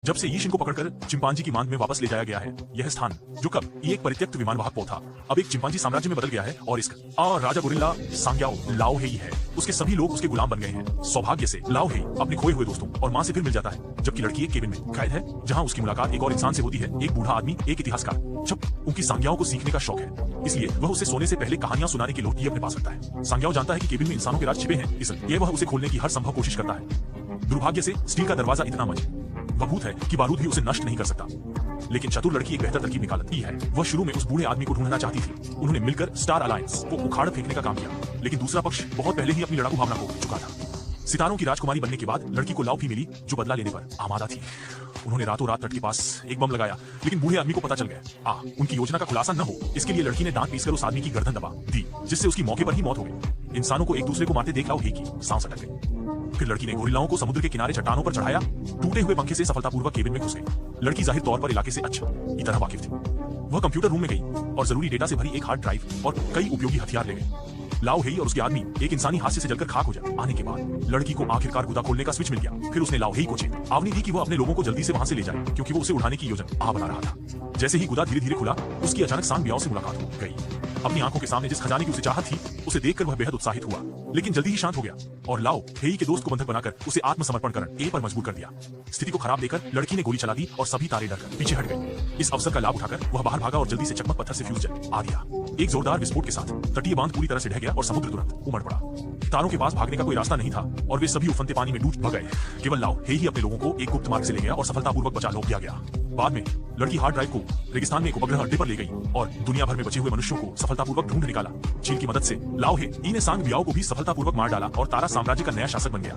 जब से यीशिन को पकड़कर चिंपांजी की मांग में वापस ले जाया गया है, यह स्थान जो कब एक परित्यक्त विमानवाहक पो था, अब एक चिंपांजी साम्राज्य में बदल गया है और इसका राजा गोरिल्ला सांग्याओ लाओ हेई है। उसके सभी लोग उसके गुलाम बन गए हैं। सौभाग्य से लाओ हेई अपने खोए हुए दोस्तों और मां से फिर मिल जाता है, जबकि लड़की एक केबिन में कैद है जहां उसकी मुलाकात एक और इंसान से होती है, एक बूढ़ा आदमी, एक इतिहासकार। जब उनकी सांग्याओ को सीखने का शौक है, इसलिए वह उसे सोने से पहले कहानियां सुनाने की लोटी अपने पास रखता है। सांग्याओ जानता है कि केबिन में इंसानों के राज छिपे हैं, इसलिए वह उसे खोलने की हर संभव कोशिश करता है। दुर्भाग्य से स्टील का दरवाजा इतना मजबूत है कि बारूद भी उसे नष्ट नहीं कर सकता। लेकिन चतुर लड़की एक बेहतर तरकीब निकालती है। वह शुरू में उस बूढ़े आदमी को ढूंढना चाहती थी। उन्होंने मिलकर स्टार अलायंस को उखाड़ फेंकने का काम किया, लेकिन दूसरा पक्ष बहुत पहले ही अपनी लड़ाकू भावना को चुका था। सितारों की राजकुमारी बनने के बाद लड़की को लाओ भी मिली, जो बदला लेने पर आमादा थी। उन्होंने रातों रात तट के पास एक बम लगाया, लेकिन बूढ़े आदमी को पता चल गया। उनकी योजना का खुलासा न हो, इसके लिए लड़की ने दांत पीसकर उस आदमी की गर्दन दबा दी, जिससे उसकी मौके पर ही मौत हो गई। इंसानों को एक दूसरे को मारते देख लाओ हेई की सांस अटक गई। फिर लड़की ने गोरिल्लाओं को समुद्र के किनारे चट्टानों पर चढ़ाया, टूटे हुए पंखे से सफलतापूर्वक केबिन में घुस गई। लड़की जाहिर तौर पर इलाके से अच्छी तरह वाकिफ थी। वह कंप्यूटर रूम में गई और जरूरी डेटा से भरी एक हार्ड ड्राइव और कई उपयोगी हथियार ले गई। लाओ हेई और उसके आदमी एक इंसानी हादसे से जलकर खाक हो जाए आने के बाद लड़की को आखिरकार गुदा खोलने का स्विच मिल गया। फिर उसने लाओ हेई को चेतावनी दी कि वह अपने लोगों को जल्दी से वहां से ले जाए, क्योंकि वो उसे उठाने की योजना बना रहा था। जैसे ही गुदा धीरे धीरे खुला, उसकी अचानक सांग्याओ से मुलाकात हो गई। अपनी आंखों के सामने जिस खजाने की उसे चाहत थी, उसे देखकर वह बेहद उत्साहित हुआ, लेकिन जल्दी ही शांत हो गया और लाओ हेई के दोस्त को बंधक बनाकर उसे आत्मसमर्पण करने पर मजबूर कर दिया। स्थिति को खराब देखकर लड़की ने गोली चला दी और सभी तारे डरकर पीछे हट गए। इस अवसर का लाभ उठाकर वह बाहर भागा और जल्दी से चकमक पत्थर से फ्यूज आ दिया। एक जोरदार विस्फोट के साथ तटीय बांध पूरी तरह से ढह गया और समुद्र तुरंत उमड़ पड़ा। तारों के पास भागने का कोई रास्ता नहीं था और वे सभी उफनते पानी में डूब गए। केवल लाओ हेई ही अपने लोगों को एक गुप्त मार्ग से ले गया और सफलतापूर्वक बचा लिया गया। बाद में लड़की हार्ड ड्राइव को रेगिस्तान में एक उपग्रह अड्डे पर ले गई और दुनिया भर में बचे हुए मनुष्यों को सफलतापूर्वक ढूंढ निकाला। चीन की मदद से लाओ हेई ने सांग्याओ को भी सफलतापूर्वक मार डाला और तारा साम्राज्य का नया शासक बन गया।